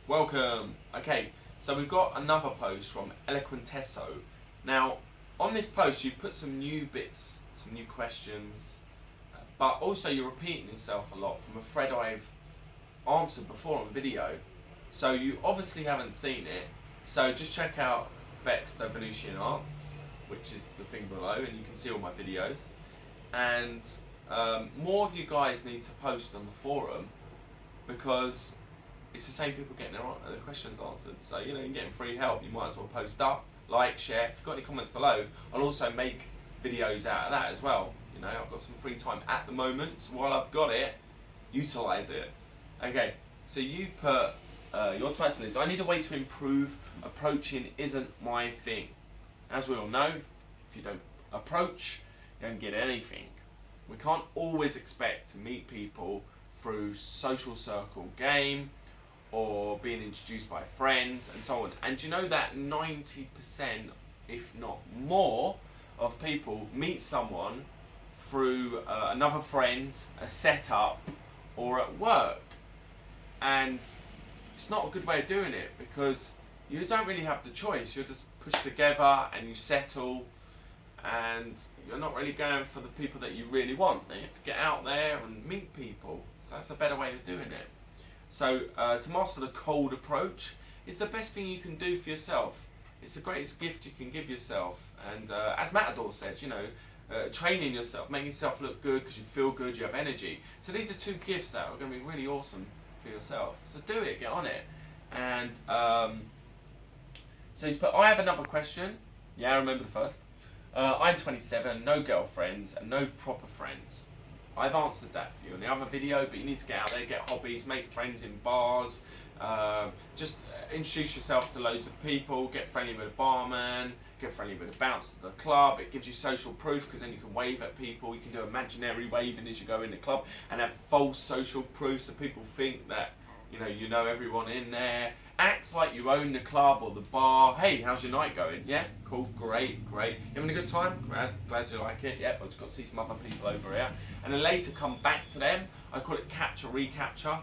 Welcome. Okay, so we've got another post from Eloquentesso. Now, on this post, you've put some new bits, some new questions, but also you're repeating yourself a lot from a thread I've answered before on video. So you obviously haven't seen it. So just check out Beckster Venusian arts, which is the thing below, and you can see all my videos. And more of you guys need to post on the forum because it's the same people getting their questions answered. So, you know, you're getting free help. You might as well post up, like, share. If you've got any comments below, I'll also make videos out of that as well. You know, I've got some free time at the moment, so while I've got it, utilize it. Okay, so you've put, your title is, I need a way to improve, approaching isn't my thing. As we all know, if you don't approach, you don't get anything. We can't always expect to meet people through social circle game or being introduced by friends and so on. And you know that 90%, if not more, of people meet someone through another friend, a setup, or at work. And it's not a good way of doing it because you don't really have the choice. You're just pushed together and you settle, and you're not really going for the people that you really want. You have to get out there and meet people. So that's a better way of doing it. So to master the cold approach is the best thing you can do for yourself. It's the greatest gift you can give yourself. And as Matador says, you know, training yourself, making yourself look good because you feel good, you have energy. So these are two gifts that are going to be really awesome for yourself. So do it, get on it. And so he's put, I have another question. Yeah, I remember the first. I'm 27, no girlfriends and no proper friends. I've answered that for you in the other video, but you need to get out there, get hobbies, make friends in bars, just introduce yourself to loads of people, get friendly with a barman, get friendly with a bouncer at the club. It gives you social proof because then you can wave at people. You can do imaginary waving as you go in the club and have false social proof so people think that you know everyone in there. Act like you own the club or the bar. Hey, how's your night going? Yeah, cool, great. You having a good time? Glad you like it. Yep, I've just got to see some other people over here. And then later come back to them. I call it capture, recapture.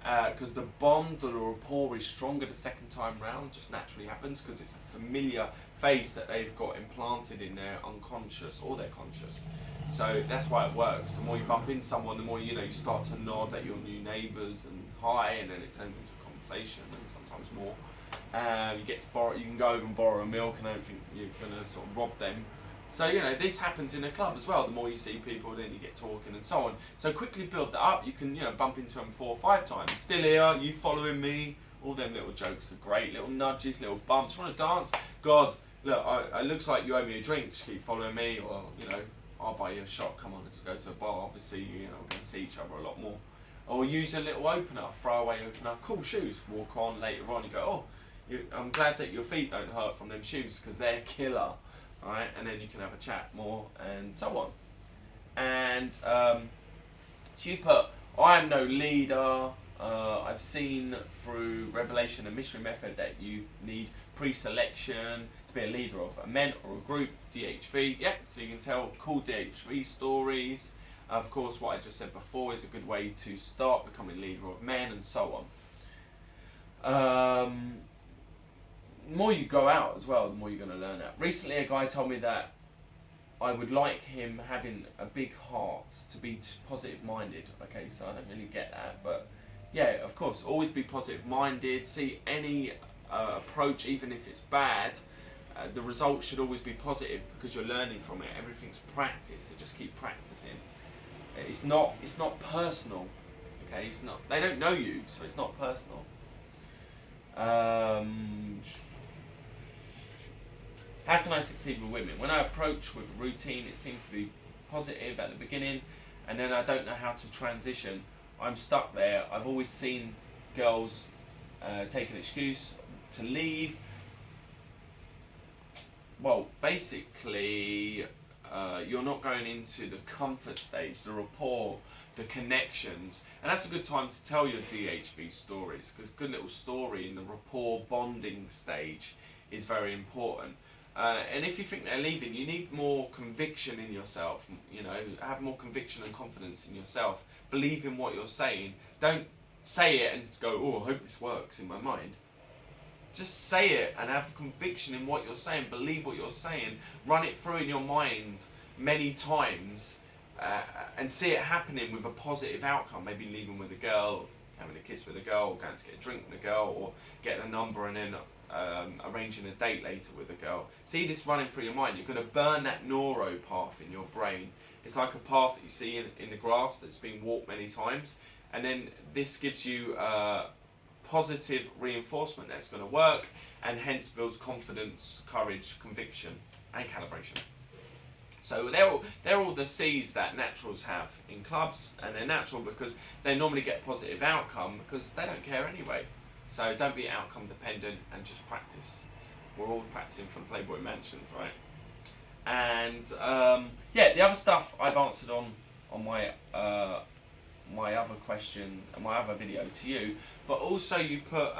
Because the bond or the rapport is stronger the second time round. Just naturally happens because it's a familiar face that they've got implanted in their unconscious or their conscious. So that's why it works. The more you bump into someone, the more you start to nod at your new neighbours and hi, and then it turns into a conversation and sometimes more. You get to borrow. You can go over and borrow a milk, and I don't think you're going to sort of rob them. So this happens in a club as well. The more you see people, then you get talking and so on. So quickly build that up. You can bump into them 4 or 5 times. Still here? You following me? All them little jokes are great. Little nudges, little bumps. Want to dance? God, look, it looks like you owe me a drink. Just keep following me, or I'll buy you a shot. Come on, let's go to a bar. Obviously, we're going to see each other a lot more. Or use a little opener, throwaway opener. Cool shoes. Walk on later on. You go, I'm glad that your feet don't hurt from them shoes because they're killer. Alright, and then you can have a chat more and so on. And so you put, I am no leader. I've seen through Revelation and Mystery Method that you need pre-selection to be a leader of a men or a group, DH3. Yep, so you can tell cool DH3 stories. Of course, what I just said before is a good way to start becoming leader of men and so on. The more you go out as well, the more you're going to learn that. Recently, a guy told me that I would like him having a big heart, to be positive-minded. Okay, so I don't really get that, but yeah, of course, always be positive-minded. See any approach, even if it's bad, the result should always be positive because you're learning from it. Everything's practice, so just keep practicing. It's not personal. Okay, it's not. They don't know you, so it's not personal. How can I succeed with women? When I approach with a routine, it seems to be positive at the beginning, and then I don't know how to transition. I'm stuck there. I've always seen girls take an excuse to leave. Well, basically, you're not going into the comfort stage, the rapport, the connections, and that's a good time to tell your DHV stories, because a good little story in the rapport bonding stage is very important. And if you think they're leaving, you need more conviction in yourself. Have more conviction and confidence in yourself. Believe in what you're saying. Don't say it and just go, oh, I hope this works in my mind. Just say it and have conviction in what you're saying. Believe what you're saying. Run it through in your mind many times and see it happening with a positive outcome. Maybe leaving with a girl, having a kiss with a girl, or going to get a drink with a girl, or getting a number and then arranging a date later with a girl. See this running through your mind. You're going to burn that neuro path in your brain. It's like a path that you see in the grass that's been walked many times. And then this gives you positive reinforcement that's going to work, and hence builds confidence, courage, conviction, and calibration. So they're all the C's that naturals have in clubs, and they're natural because they normally get positive outcome because they don't care anyway. So don't be outcome dependent and just practice. We're all practicing from Playboy Mansions, right? And yeah, the other stuff I've answered on my my other question, my other video to you, but also you put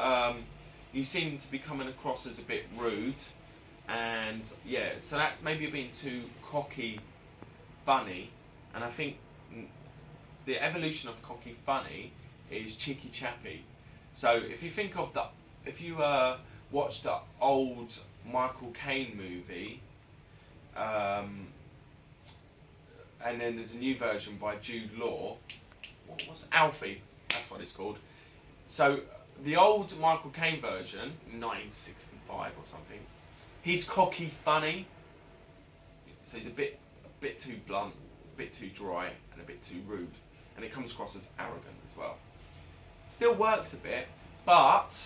you seem to be coming across as a bit rude, and yeah, so that's maybe you're being too cocky, funny, and I think the evolution of cocky funny is cheeky chappy. So if you think of if you watch the old Michael Caine movie, and then there's a new version by Jude Law. What was Alfie? That's what it's called. So the old Michael Caine version, 1965 or something, he's cocky funny. So he's a bit too blunt, a bit too dry, and a bit too rude, and it comes across as arrogant as well. Still works a bit, but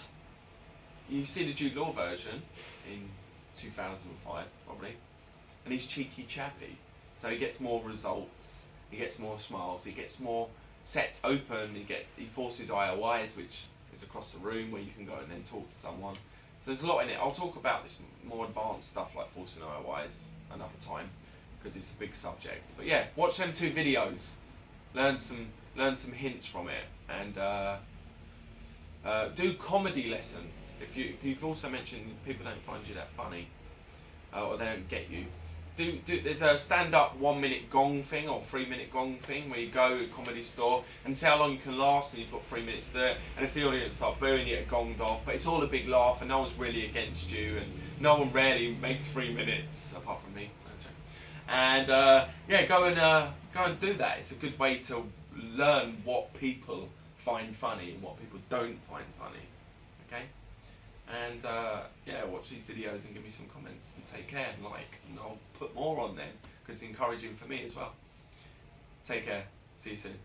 you see the Jude Law version in 2005 probably, and he's cheeky chappy. So he gets more results, he gets more smiles, he gets more sets open, he forces IOIs, which is across the room where you can go and then talk to someone. So there's a lot in it. I'll talk about this more advanced stuff like forcing IOIs another time because it's a big subject. But yeah, watch them 2 videos, learn some hints from it, and do comedy lessons. You've also mentioned people don't find you that funny, or they don't get you. There's a stand-up 1-minute gong thing or 3-minute gong thing where you go to a comedy store and see how long you can last, and you've got 3 minutes there, and if the audience start booing, you get gonged off, but it's all a big laugh and no one's really against you, and no one rarely makes 3 minutes apart from me. And yeah, go and do that. It's a good way to learn what people find funny and what people don't find funny. Okay? And yeah, watch these videos and give me some comments, and take care, and I'll put more on then because it's encouraging for me as well. Take care. See you soon.